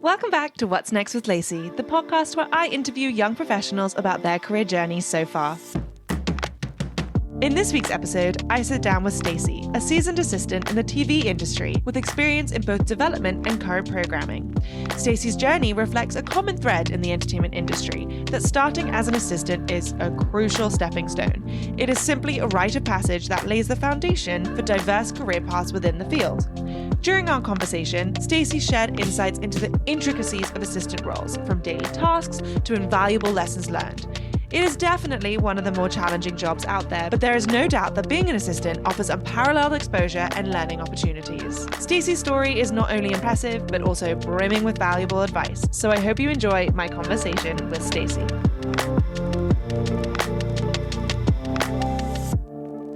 Welcome back to What's Next with Lacey, the podcast where I interview young professionals about their career journeys so far. In this week's episode, I sit down with Stacey, a seasoned assistant in the TV industry with experience in both development and current programming. Stacey's journey reflects a common thread in the entertainment industry, that starting as an assistant is a crucial stepping stone. It is simply a rite of passage that lays the foundation for diverse career paths within the field. During our conversation, Stacey shared insights into the intricacies of assistant roles, from daily tasks to invaluable lessons learned. It is definitely one of the more challenging jobs out there, but there is no doubt that being an assistant offers unparalleled exposure and learning opportunities. Stacey's story is not only impressive, but also brimming with valuable advice, so I hope you enjoy my conversation with Stacey.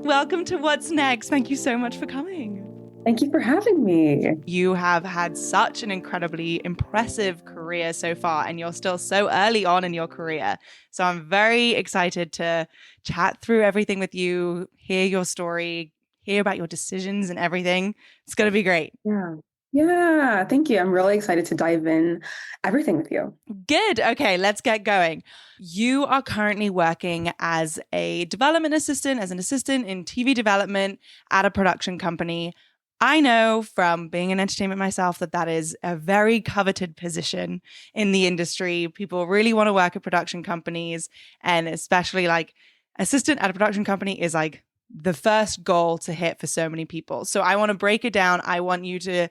Welcome to What's Next. Thank you so much for coming. Thank you for having me. You have had such an incredibly impressive career so far, and you're still so early on in your career. So I'm very excited to chat through everything with you, hear your story, hear about your decisions and everything. It's going to be great. Yeah. Thank you. I'm really excited to dive in everything with you. Good. Okay, let's get going. You are currently working as a development assistant, as an assistant in TV development at a production company. I know from being in entertainment myself that is a very coveted position in the industry. People really want to work at production companies, and especially like assistant at a production company is like the first goal to hit for so many people. So I want to break it down. I want you to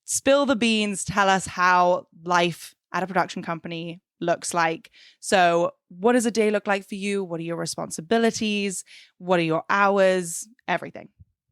spill the beans, tell us how life at a production company looks like. So what does a day look like for you? What are your responsibilities? What are your hours? Everything.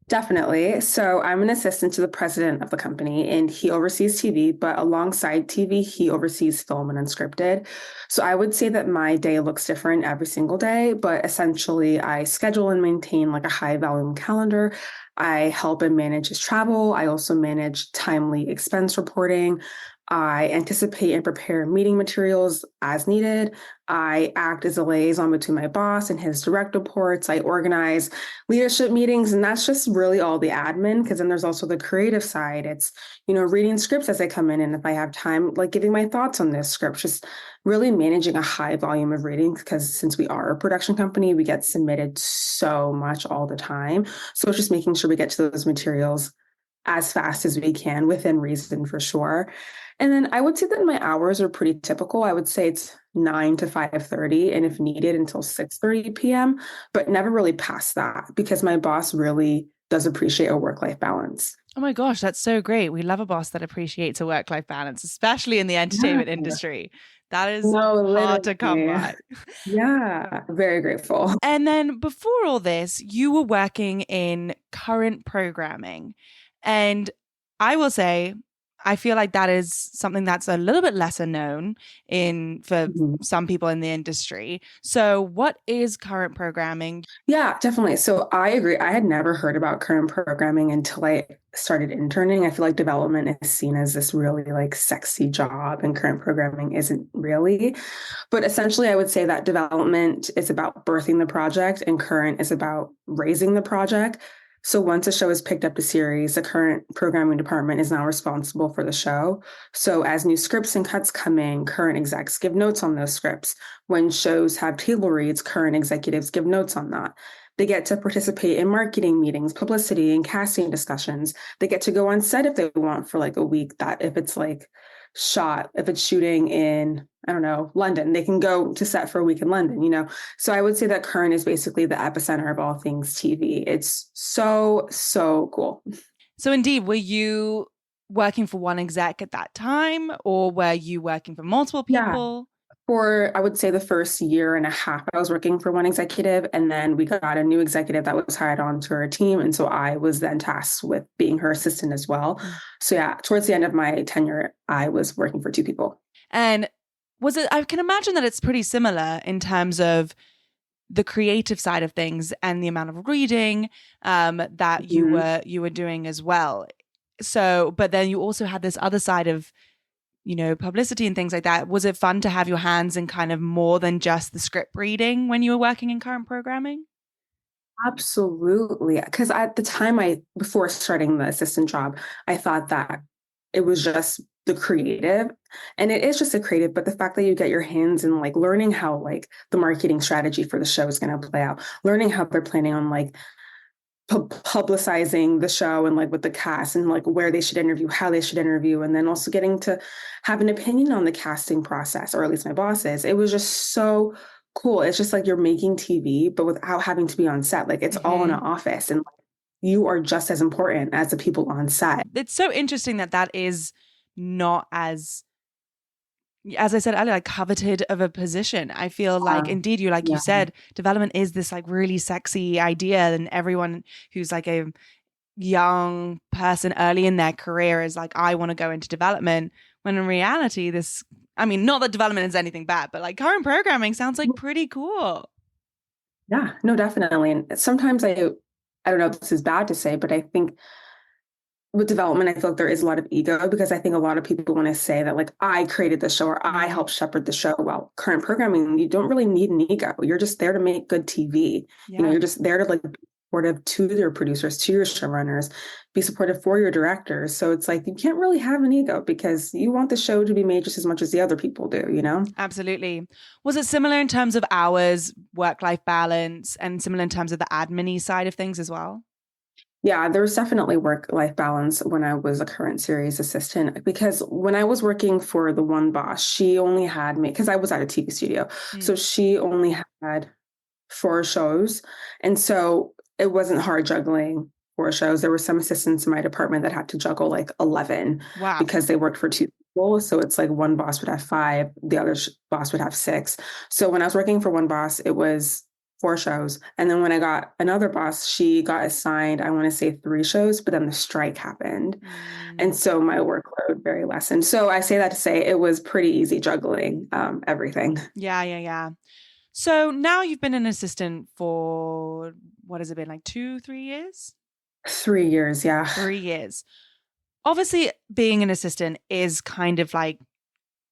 Definitely. So I'm an assistant to the president of the company, and he oversees TV, but alongside TV, he oversees film and unscripted. So I would say that my day looks different every single day, but essentially I schedule and maintain like a high volume calendar. I help him manage his travel. I also manage timely expense reporting. I anticipate and prepare meeting materials as needed. I act as a liaison between my boss and his direct reports. I organize leadership meetings, and that's just really all the admin, because then there's also the creative side. It's, reading scripts as they come in, and if I have time, like giving my thoughts on this script, just really managing a high volume of readings, because since we are a production company, we get submitted so much all the time. So it's just making sure we get to those materials as fast as we can within reason, for sure. And then I would say that my hours are pretty typical. I would say it's 9 to 5:30, and if needed until 6:30 p.m., but never really past that, because my boss really does appreciate a work-life balance. Oh my gosh, that's so great. We love a boss that appreciates a work-life balance, especially in the entertainment industry. That is hard to come by. Yeah, very grateful. And then before all this, you were working in current programming. And I will say, I feel like that is something that's a little bit lesser known for some people in the industry. So what is current programming? Yeah, definitely. So I agree. I had never heard about current programming until I started interning. I feel like development is seen as this really like sexy job, and current programming isn't really. But essentially, I would say that development is about birthing the project, and current is about raising the project. So once a show is picked up to series, the current programming department is now responsible for the show. So as new scripts and cuts come in, current execs give notes on those scripts. When shows have table reads, current executives give notes on that. They get to participate in marketing meetings, publicity, and casting discussions. They get to go on set if they want for like a week. That if it's like if it's shooting in, I don't know, London, they can go to set for a week in London, So I would say that current is basically the epicenter of all things TV. It's so, so cool. So indeed, were you working for one exec at that time, or were you working for multiple people? For, I would say, the first year and a half, I was working for one executive, and then we got a new executive that was hired onto our team. And so I was then tasked with being her assistant as well. So yeah, towards the end of my tenure, I was working for two people. And I can imagine that it's pretty similar in terms of the creative side of things and the amount of reading that you were doing as well. So, but then you also had this other side of publicity and things like that. Was it fun to have your hands in kind of more than just the script reading when you were working in current programming? Absolutely. Because at the time, before starting the assistant job, I thought that it was just the creative, and it is just a creative, but the fact that you get your hands in like learning how like the marketing strategy for the show is going to play out, learning how they're planning on like publicizing the show and like with the cast and like where they should interview, how they should interview, and then also getting to have an opinion on the casting process, or at least my bosses. It was just so cool. It's just like you're making TV, but without having to be on set. Like it's all in an office, and you are just as important as the people on set. It's so interesting that that is not as I said earlier, like coveted of a position. I feel like indeed you, like you said, development is this like really sexy idea, and everyone who's like a young person early in their career is like, I want to go into development. When in reality, not that development is anything bad, but like current programming sounds like pretty cool. Yeah, no, definitely. And sometimes I don't know if this is bad to say, but I think with development, I feel like there is a lot of ego, because I think a lot of people want to say that like I created the show or I helped shepherd the show. Well, current programming, you don't really need an ego. You're just there to make good TV. Yeah. You're just there to like be supportive to your producers, to your showrunners, be supportive for your directors. So it's like you can't really have an ego, because you want the show to be made just as much as the other people do. Absolutely. Was it similar in terms of hours, work-life balance, and similar in terms of the admin-y side of things as well? Yeah, there was definitely work-life balance when I was a current series assistant, because when I was working for the one boss, she only had me, because I was at a TV studio. So she only had 4 shows. And so it wasn't hard juggling 4 shows. There were some assistants in my department that had to juggle like 11 because they worked for 2 people. So it's like one boss would have 5, the other boss would have 6. So when I was working for one boss, it was 4 shows. And then when I got another boss, she got assigned, I want to say 3 shows, but then the strike happened. And so my workload very lessened. So I say that to say it was pretty easy juggling everything. Yeah. So now you've been an assistant for, what has it been, like 2-3 years? 3 years, yeah. 3 years. Obviously, being an assistant is kind of like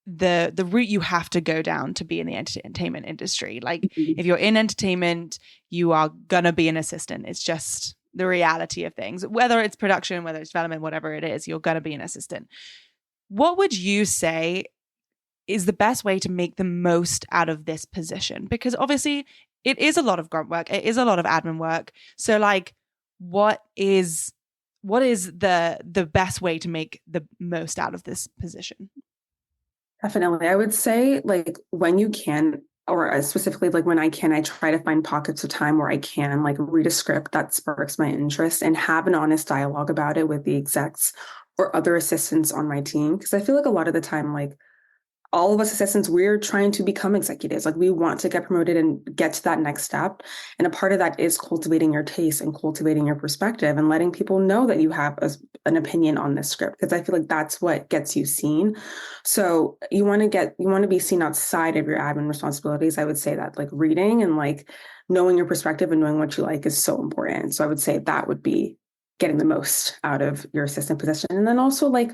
the route you have to go down to be in the entertainment industry. Like if you're in entertainment, you are gonna be an assistant. It's just the reality of things. Whether it's production, whether it's development, whatever it is, you're gonna be an assistant. What would you say is the best way to make the most out of this position? Because obviously it is a lot of grunt work. It is a lot of admin work. So like, what is the best way to make the most out of this position? Definitely. I would say like when you can, or specifically like when I can, I try to find pockets of time where I can like read a script that sparks my interest and have an honest dialogue about it with the execs or other assistants on my team. Because I feel like a lot of the time, like all of us assistants, we're trying to become executives. Like we want to get promoted and get to that next step. And a part of that is cultivating your taste and cultivating your perspective and letting people know that you have an opinion on this script. Because I feel like that's what gets you seen. So you want to be seen outside of your admin responsibilities. I would say that like reading and like knowing your perspective and knowing what you like is so important. So I would say that would be getting the most out of your assistant position. And then also like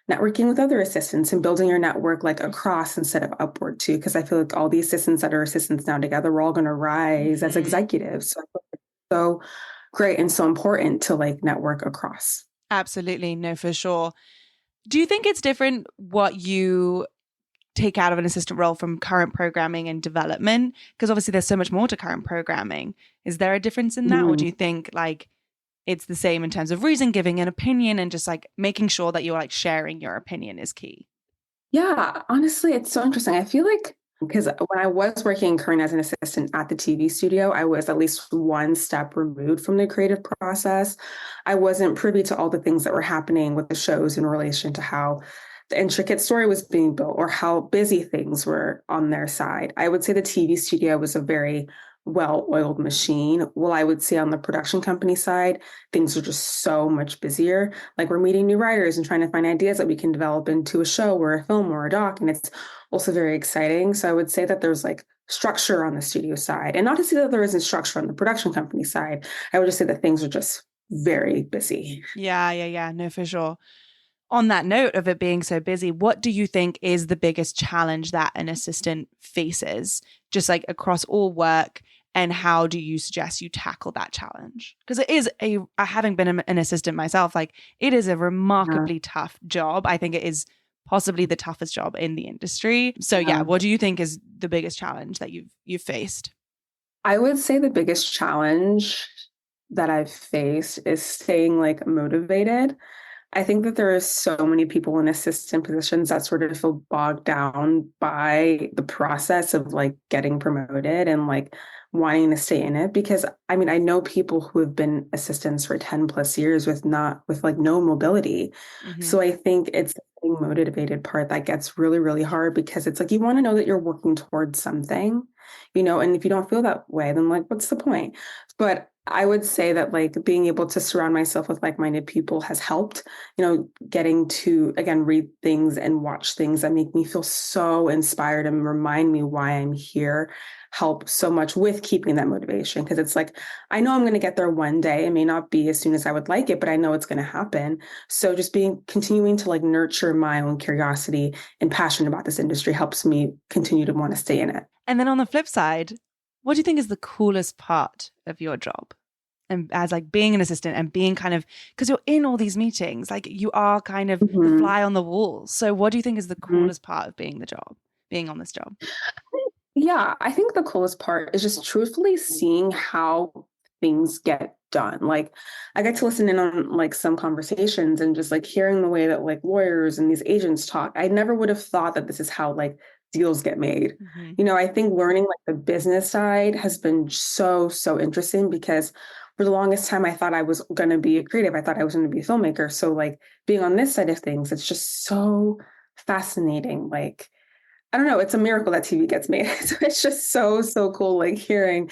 networking with other assistants and building your network like across instead of upward too. Because I feel like all the assistants that are assistants now together, we're all going to rise as executives. So I feel like it's so great and so important to like network across. Absolutely. No, for sure. Do you think it's different what you take out of an assistant role from current programming and development? Because obviously there's so much more to current programming. Is there a difference in that? Or do you think like it's the same in terms of reason, giving an opinion, and just like making sure that you're like sharing your opinion is key? Yeah, honestly, it's so interesting. I feel like because when I was working current as an assistant at the TV studio, I was at least one step removed from the creative process. I wasn't privy to all the things that were happening with the shows in relation to how the intricate story was being built or how busy things were on their side. I would say the TV studio was a very well-oiled machine. Well, I would say on the production company side, things are just so much busier. Like we're meeting new writers and trying to find ideas that we can develop into a show or a film or a doc. And it's also very exciting. So I would say that there's like structure on the studio side, and not to say that there isn't structure on the production company side. I would just say that things are just very busy. Yeah. No, for sure. On that note of it being so busy, what do you think is the biggest challenge that an assistant faces, just like across all work? And how do you suggest you tackle that challenge? Because it is having been an assistant myself, like it is a remarkably tough job. I think it is possibly the toughest job in the industry. So yeah, what do you think is the biggest challenge that you've faced? I would say the biggest challenge that I've faced is staying like motivated. I think that there are so many people in assistant positions that sort of feel bogged down by the process of like getting promoted and like wanting to stay in it. Because I mean, I know people who have been assistants for 10 plus years with like no mobility. So I think it's the being motivated part that gets really, really hard because it's like you want to know that you're working towards something, and if you don't feel that way, then like, what's the point? But I would say that like being able to surround myself with like-minded people has helped, getting to, again, read things and watch things that make me feel so inspired and remind me why I'm here, help so much with keeping that motivation. Because it's like, I know I'm going to get there one day. It may not be as soon as I would like it, but I know it's going to happen. So just continuing to like nurture my own curiosity and passion about this industry helps me continue to want to stay in it. And then on the flip side, what do you think is the coolest part of your job? And as like being an assistant and being kind of, because you're in all these meetings, like you are kind of the fly on the wall. So what do you think is the coolest part of being on this job? Yeah, I think the coolest part is just truthfully seeing how things get done. Like I get to listen in on like some conversations and just like hearing the way that like lawyers and these agents talk. I never would have thought that this is how like deals get made. I think learning like the business side has been so, so interesting because for the longest time, I thought I was going to be a creative. I thought I was going to be a filmmaker. So like being on this side of things, it's just so fascinating. Like, I don't know, it's a miracle that TV gets made. So it's just so, so cool, like hearing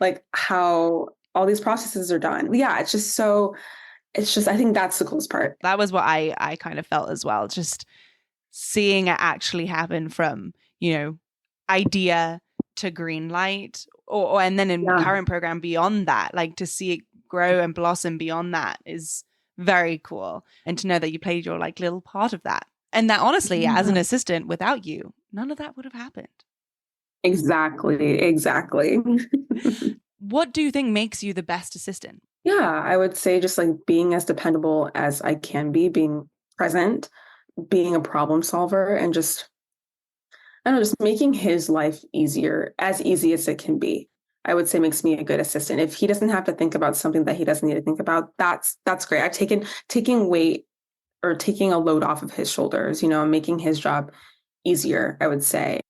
like how all these processes are done. Yeah, I think that's the coolest part. That was what I kind of felt as well. Just seeing it actually happen from, idea to green light or and then in current program beyond that, like to see it grow and blossom beyond that is very cool. And to know that you played your like little part of that. And that honestly, as an assistant, without you, none of that would have happened. Exactly. What do you think makes you the best assistant? Yeah, I would say just like being as dependable as I can be, being present, being a problem solver, and just, I don't know, just making his life as easy as it can be. I would say makes me a good assistant. If he doesn't have to think about something that he doesn't need to think about, that's great. I've taking weight or taking a load off of his shoulders, and making his job easier, I would say.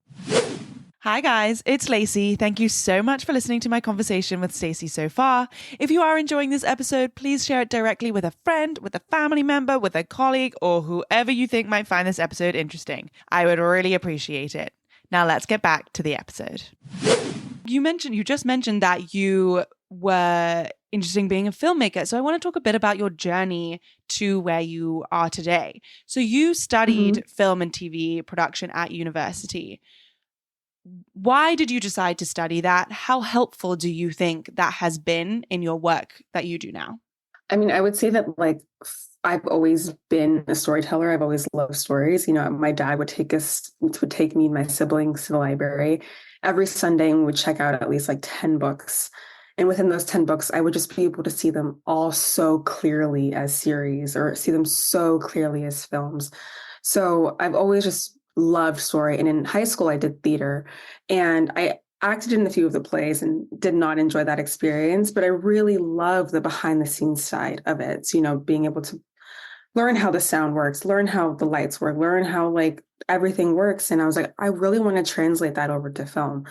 Hi guys, it's Lacey. Thank you so much for listening to my conversation with Stacey so far. If you are enjoying this episode, please share it directly with a friend, with a family member, with a colleague, or whoever you think might find this episode interesting. I would really appreciate it. Now let's get back to the episode. You just mentioned that you were interested in being a filmmaker. So I want to talk a bit about your journey to where you are today. So you studied film and TV production at university. Why did you decide to study that? How helpful do you think that has been in your work that you do now? I mean, I would say that like I've always been a storyteller. I've always loved stories. My dad would take me and my siblings to the library every Sunday and we would check out at least like 10 books. And within those 10 books, I would just be able to see them all so clearly as series or see them so clearly as films. So I've always just loved story. And in high school, I did theater and I acted in a few of the plays and did not enjoy that experience, but I really love the behind the scenes side of it. So, being able to learn how the sound works, learn how the lights work, learn how like everything works. And I was like, I really want to translate that over to film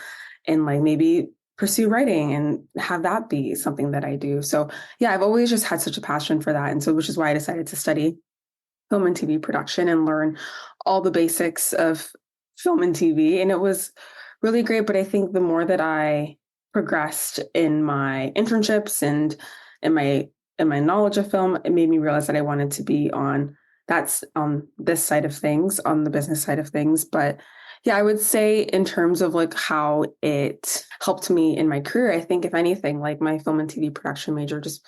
and like maybe pursue writing and have that be something that I do. So yeah, I've always just had such a passion for that. And so, which is why I decided to study film and TV production and learn all the basics of film and TV. And it was really great. But I think the more that I progressed in my internships and in my knowledge of film, it made me realize that I wanted to be on this side of things, on the business side of things. But yeah, I would say in terms of like how it helped me in my career, I think if anything, like my film and TV production major just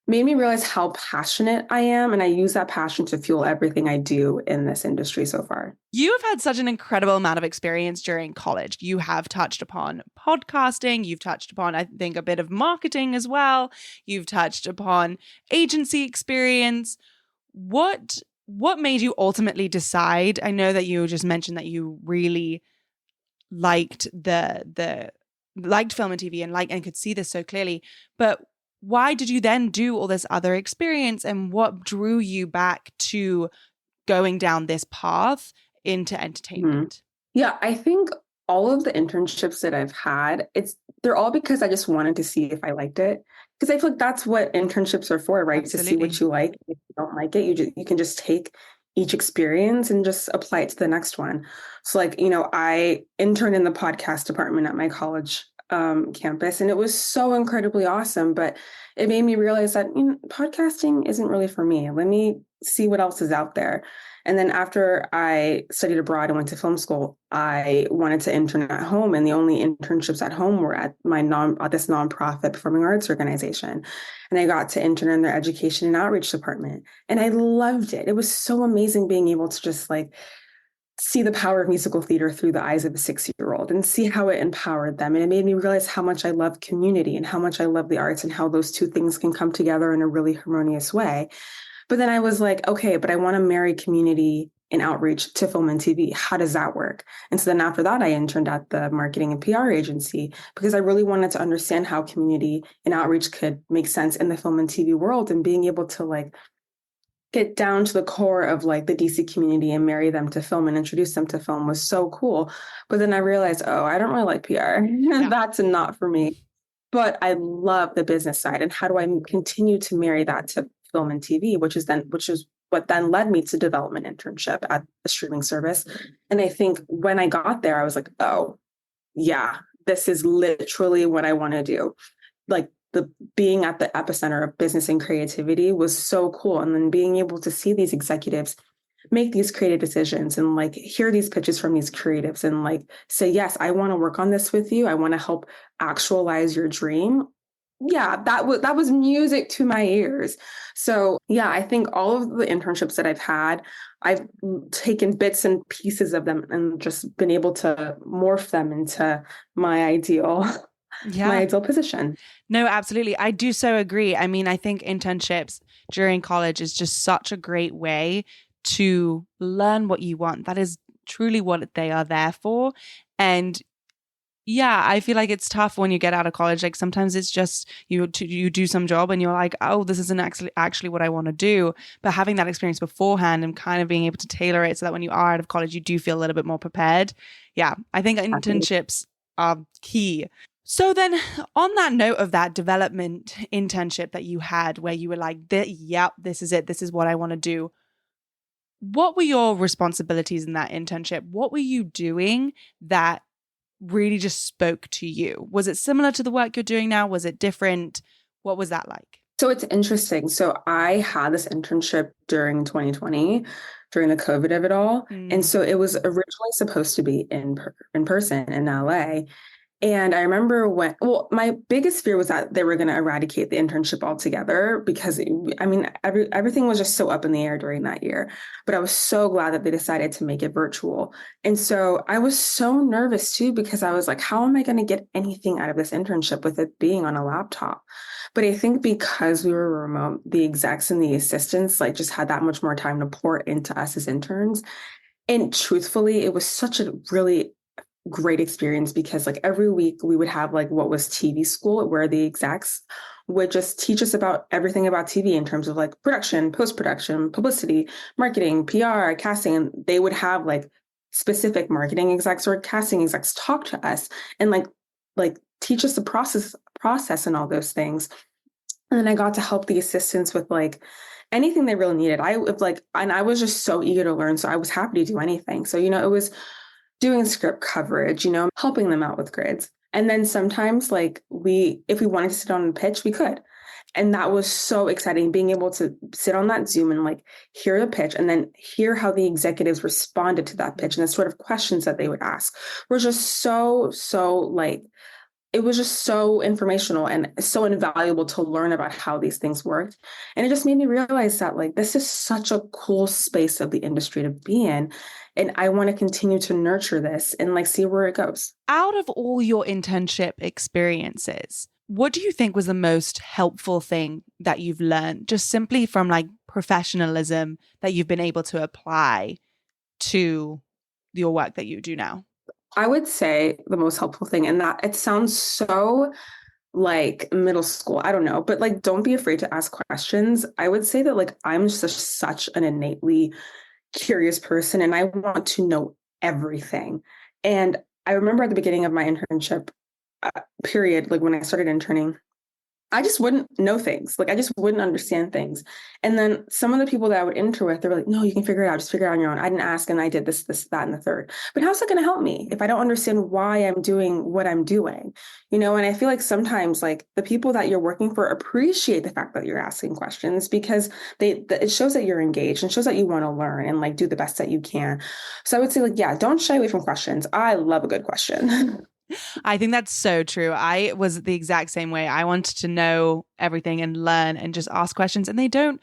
made me realize how passionate I am. And I use that passion to fuel everything I do in this industry so far. You have had such an incredible amount of experience during college. You have touched upon podcasting. You've touched upon, I think, a bit of marketing as well. You've touched upon agency experience. What what made you ultimately decide? I know that you just mentioned that you really liked the liked film and TV and could see this so clearly, but why did you then do all this other experience, and what drew you back to going down this path into Mhm. entertainment? Yeah, I think all of the internships that I've had, they're all because I just wanted to see if I liked it. Because I feel like that's what internships are for, right? To see what Absolutely. you like. If you don't like it, you can just take each experience and just apply it to the next one. So like, I interned in the podcast department at my college campus, and it was so incredibly awesome. But it made me realize that podcasting isn't really for me. Let me see what else is out there. And then after I studied abroad and went to film school, I wanted to intern at home, and the only internships at home were at this nonprofit performing arts organization. And I got to intern in their education and outreach department, and I loved it. It was so amazing being able to just like see the power of musical theater through the eyes of a 6-year-old and see how it empowered them. And it made me realize how much I love community and how much I love the arts and how those two things can come together in a really harmonious way. But then I was like, okay, but I want to marry community and outreach to film and TV. How does that work? And so then after that, I interned at the marketing and PR agency because I really wanted to understand how community and outreach could make sense in the film and TV world, and being able to like get down to the core of like the DC community and marry them to film and introduce them to film was so cool. But then I realized, oh, I don't really like PR. Yeah. That's not for me. But I love the business side. And how do I continue to marry that to film and TV, which is what then led me to development internship at a streaming service. And I think when I got there, I was like, oh, yeah, this is literally what I want to do. Like the being at the epicenter of business and creativity was so cool. And then being able to see these executives make these creative decisions and like hear these pitches from these creatives and like say, yes, I want to work on this with you. I want to help actualize your dream. Yeah, that was music to my ears. So yeah, I think all of the internships that I've had, I've taken bits and pieces of them and just been able to morph them into my ideal my Yeah. ideal position. No, absolutely. I do so agree. I mean, I think internships during college is just such a great way to learn what you want. That is truly what they are there for. And yeah, I feel like it's tough when you get out of college. Like sometimes it's just you do some job and you're like, oh, this isn't actually what I want to do. But having that experience beforehand and kind of being able to tailor it so that when you are out of college, you do feel a little bit more prepared. Yeah, I think internships are key. So then, on that note of that development internship that you had, where you were like, "Yep, this is it. This is what I want to do." What were your responsibilities in that internship? What were you doing that really just spoke to you? Was it similar to the work you're doing now? Was it different? What was that like? So it's interesting. So I had this internship during 2020, during the COVID of it all. And Mm, so it was originally supposed to be in person in LA. And I remember my biggest fear was that they were going to eradicate the internship altogether because, I mean, everything was just so up in the air during that year. But I was so glad that they decided to make it virtual. And so I was so nervous too, because I was like, how am I going to get anything out of this internship with it being on a laptop? But I think because we were remote, the execs and the assistants like just had that much more time to pour into us as interns. And truthfully, it was such a really great experience because like every week we would have like what was TV school where the execs would just teach us about everything about TV in terms of like production, post-production, publicity, marketing, PR, casting. And they would have like specific marketing execs or casting execs talk to us and like teach us the process and all those things. And then I got to help the assistants with like anything they really needed. And I was just so eager to learn. So I was happy to do anything. So, it was doing script coverage, helping them out with grids. And then sometimes if we wanted to sit on a pitch, we could. And that was so exciting, being able to sit on that Zoom and like hear the pitch and then hear how the executives responded to that pitch and the sort of questions that they would ask were just so like it was just so informational and so invaluable to learn about how these things worked. And it just made me realize that like this is such a cool space of the industry to be in. And I want to continue to nurture this and like see where it goes. Out of all your internship experiences, what do you think was the most helpful thing that you've learned just simply from like professionalism that you've been able to apply to your work that you do now? I would say the most helpful thing, and that it sounds so like middle school, I don't know, but like don't be afraid to ask questions. I would say that like I'm such an innately curious person and I want to know everything. And I remember at the beginning of my internship period, like when I started interning, I just wouldn't know things. Like I just wouldn't understand things. And then some of the people that I would intern with, they were like, no, you can figure it out. Just figure it out on your own. I didn't ask and I did this, that, and the third. But how's that going to help me if I don't understand why I'm doing what I'm doing? You know, and I feel like sometimes like the people that you're working for appreciate the fact that you're asking questions because it shows that you're engaged and shows that you want to learn and like do the best that you can. So I would say like, yeah, don't shy away from questions. I love a good question. I think that's so true. I was the exact same way. I wanted to know everything and learn and just ask questions. And they don't,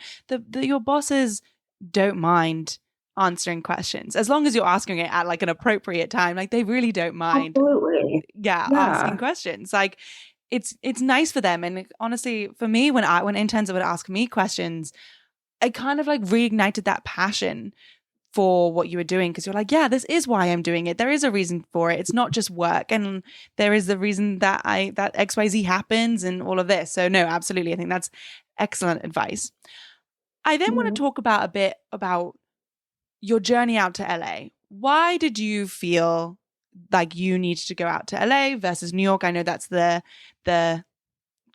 your bosses don't mind answering questions as long as you're asking it at like an appropriate time. Like they really don't mind. Absolutely. Yeah, asking Yeah. questions. Like it's nice for them. And honestly, for me, when interns would ask me questions, I kind of like reignited that passion for what you were doing because you're like, yeah, this is why I'm doing it. There is a reason for it. It's not just work, and there is the reason that XYZ happens and all of this. So no, absolutely, I think that's excellent advice. I then want to talk about a bit about your journey out to LA. Why did you feel like you needed to go out to LA versus New York? I know that's the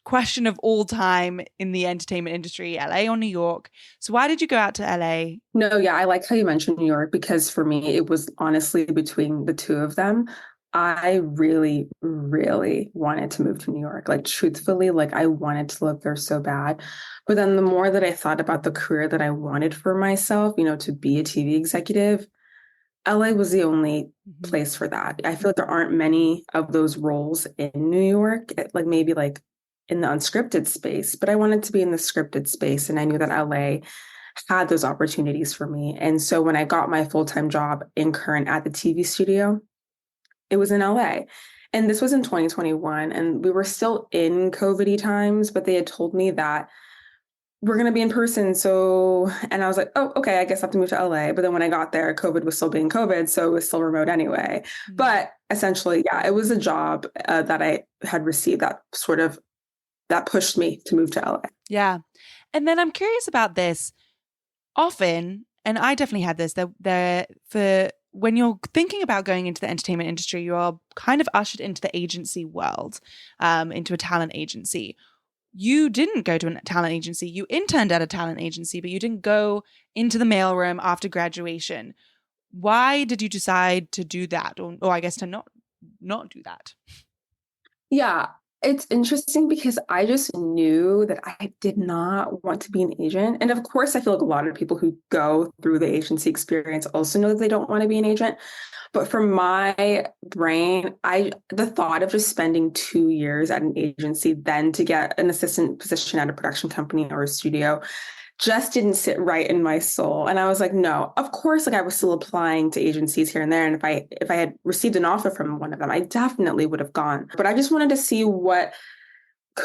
question of all time in the entertainment industry, LA or New York. So why did you go out to LA? No, yeah, I like how you mentioned New York because for me, it was honestly between the two of them. I really, really wanted to move to New York. Like, truthfully, like I wanted to live there so bad. But then the more that I thought about the career that I wanted for myself, you know, to be a TV executive, LA was the only place for that. I feel like there aren't many of those roles in New York, like maybe like in the unscripted space, but I wanted to be in the scripted space. And I knew that LA had those opportunities for me. And so when I got my full-time job in Current at the TV studio, it was in LA. And this was in 2021. And we were still in COVID-y times, but they had told me that we're going to be in person. So, and I was like, oh, okay, I guess I have to move to LA. But then when I got there, COVID was still being COVID. So it was still remote anyway. But essentially, yeah, it was a job that I had received that pushed me to move to LA. Yeah. And then I'm curious about this. Often, and I definitely had this, for when you're thinking about going into the entertainment industry, you are kind of ushered into the agency world, into a talent agency. You didn't go to a talent agency. You interned at a talent agency, but you didn't go into the mailroom after graduation. Why did you decide to do that? Or I guess to not do that? Yeah, it's interesting because I just knew that I did not want to be an agent. And of course, I feel like a lot of people who go through the agency experience also know that they don't want to be an agent. But for my brain, the thought of just spending 2 years at an agency, then to get an assistant position at a production company or a studio just didn't sit right in my soul. And I was like, no, of course, like I was still applying to agencies here and there. And if I had received an offer from one of them, I definitely would have gone. But I just wanted to see what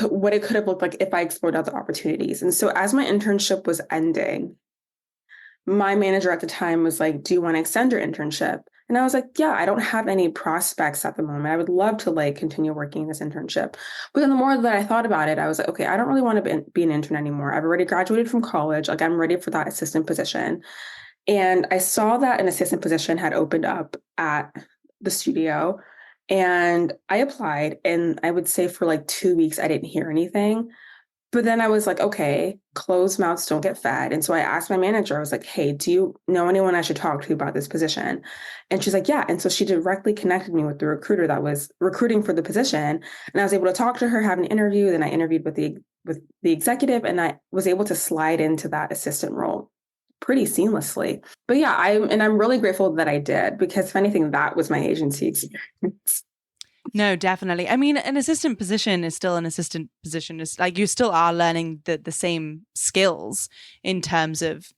it could have looked like if I explored other opportunities. And so as my internship was ending, my manager at the time was like, do you want to extend your internship? And I was like, yeah, I don't have any prospects at the moment. I would love to like continue working this internship. But then the more that I thought about it, I was like, okay, I don't really want to be an intern anymore. I've already graduated from college. Like I'm ready for that assistant position. And I saw that an assistant position had opened up at the studio and I applied. And I would say for like 2 weeks, I didn't hear anything. But then I was like, okay, closed mouths don't get fed. And so I asked my manager, I was like, hey, do you know anyone I should talk to about this position? And she's like, yeah. And so she directly connected me with the recruiter that was recruiting for the position. And I was able to talk to her, have an interview. Then I interviewed with the executive and I was able to slide into that assistant role pretty seamlessly. But yeah, I'm really grateful that I did because if anything, that was my agency experience. No, definitely. I mean, an assistant position is still an assistant position. It's like you still are learning the same skills in terms of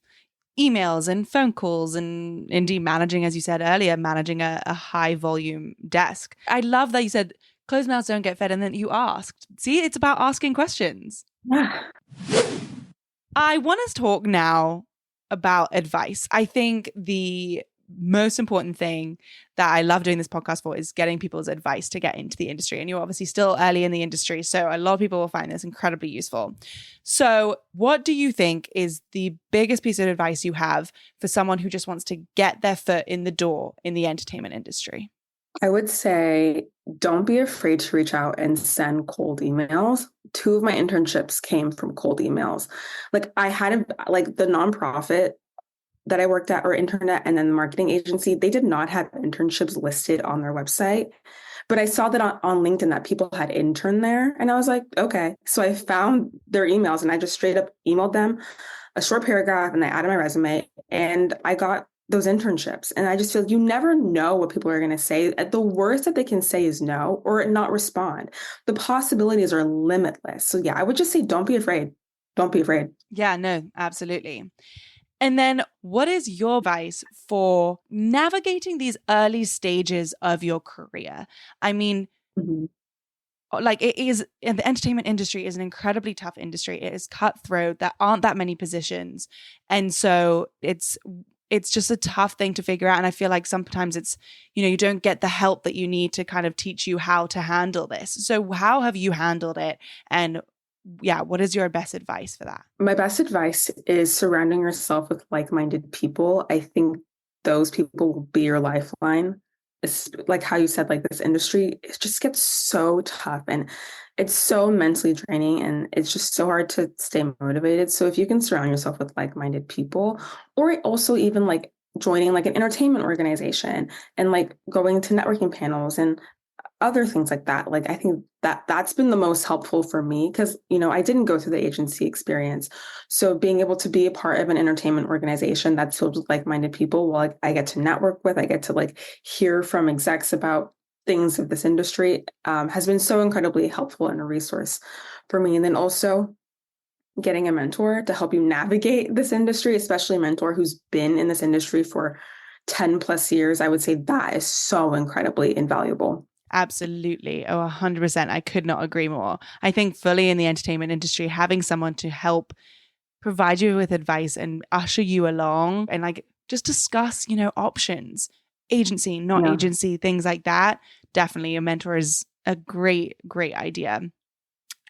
emails and phone calls and indeed managing, as you said earlier, managing a high volume desk. I love that you said closed mouths don't get fed and then you asked. See, it's about asking questions. Yeah. I want to talk now about advice. I think the most important thing that I love doing this podcast for is getting people's advice to get into the industry. And you're obviously still early in the industry, so a lot of people will find this incredibly useful. So what do you think is the biggest piece of advice you have for someone who just wants to get their foot in the door in the entertainment industry? I would say don't be afraid to reach out and send cold emails. 2 of my internships came from cold emails. Like I had like the nonprofit that I worked at or internet and then the marketing agency, they did not have internships listed on their website. But I saw that on LinkedIn that people had interned there. And I was like, okay. So I found their emails and I just straight up emailed them a short paragraph and I added my resume and I got those internships. And I just feel you never know what people are going to say. The worst that they can say is no or not respond. The possibilities are limitless. So yeah, I would just say don't be afraid. Don't be afraid. Yeah, no, absolutely. And then what is your advice for navigating these early stages of your career? I mean, like it is, and the entertainment industry is an incredibly tough industry. It is cutthroat. There aren't that many positions. And so it's just a tough thing to figure out. And I feel like sometimes it's, you don't get the help that you need to kind of teach you how to handle this. So how have you handled it? And yeah, what is your best advice for that? My best advice is surrounding yourself with like-minded people. I think those people will be your lifeline. It's like how you said, like this industry, it just gets so tough and it's so mentally draining and it's just so hard to stay motivated. So if you can surround yourself with like-minded people, or also even like joining like an entertainment organization and like going to networking panels and other things like that. Like, I think that's been the most helpful for me because, I didn't go through the agency experience. So being able to be a part of an entertainment organization that's filled with like-minded people, well, I get to network with, I get to like hear from execs about things of this industry, has been so incredibly helpful and a resource for me. And then also getting a mentor to help you navigate this industry, especially a mentor who's been in this industry for 10 plus years. I would say that is so incredibly invaluable. Absolutely. Oh, 100%. I could not agree more. I think fully in the entertainment industry, having someone to help provide you with advice and usher you along and like just discuss, options, agency, not agency, things like that. Definitely a mentor is a great, great idea.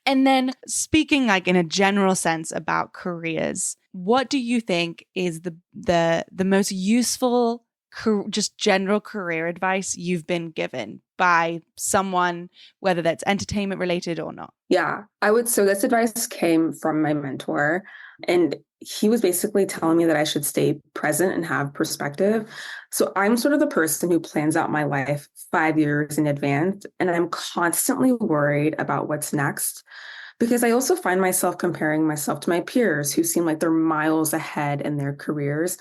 And then speaking like in a general sense about careers, what do you think is the most useful just general career advice you've been given by someone, whether that's entertainment related or not? Yeah, so this advice came from my mentor, and he was basically telling me that I should stay present and have perspective. So I'm sort of the person who plans out my life 5 years in advance, and I'm constantly worried about what's next because I also find myself comparing myself to my peers who seem like they're miles ahead in their careers.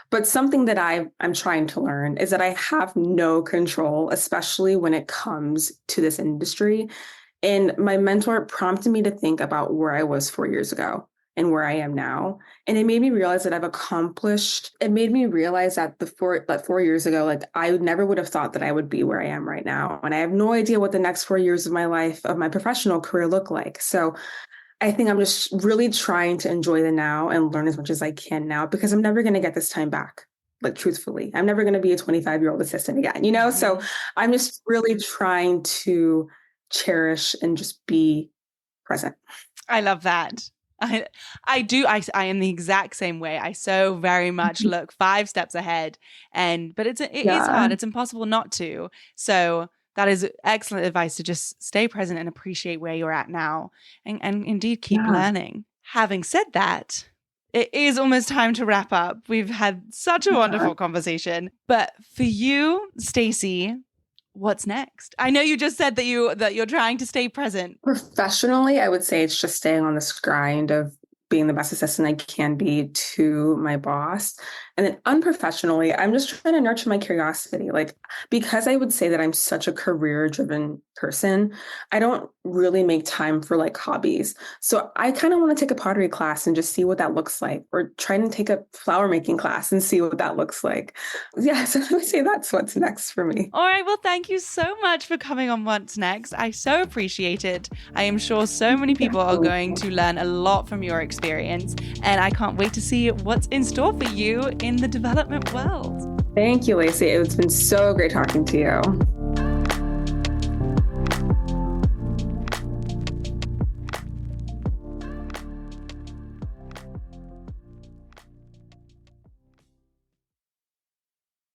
But something that I'm trying to learn is that I have no control, especially when it comes to this industry. And my mentor prompted me to think about where I was 4 years ago and where I am now. And it made me realize that it made me realize that 4 years ago, like I never would have thought that I would be where I am right now. And I have no idea what the next 4 years of my life, of my professional career look like. So I think I'm just really trying to enjoy the now and learn as much as I can now because I'm never going to get this time back. Like, truthfully, I'm never going to be a 25-year-old assistant again, So I'm just really trying to cherish and just be present. I love that. I do. I am the exact same way. I so very much look 5 steps ahead, but it is hard. It's impossible not to. So that is excellent advice to just stay present and appreciate where you're at now and indeed keep learning. Having said that, it is almost time to wrap up. We've had such a wonderful conversation. But for you, Stacey, what's next? I know you just said that you're trying to stay present. Professionally, I would say it's just staying on this grind of being the best assistant I can be to my boss And then unprofessionally, I'm just trying to nurture my curiosity. Like, because I would say that I'm such a career driven person, I don't really make time for like hobbies. So I kind of want to take a pottery class and just see what that looks like, or try to take a flower making class and see what that looks like. Yeah, so I would say that's what's next for me. All right, well, thank you so much for coming on What's Next. I so appreciate it. I am sure so many people are going to learn a lot from your experience, and I can't wait to see what's in store for you in the development world. Thank you, Lacey. It's been so great talking to you.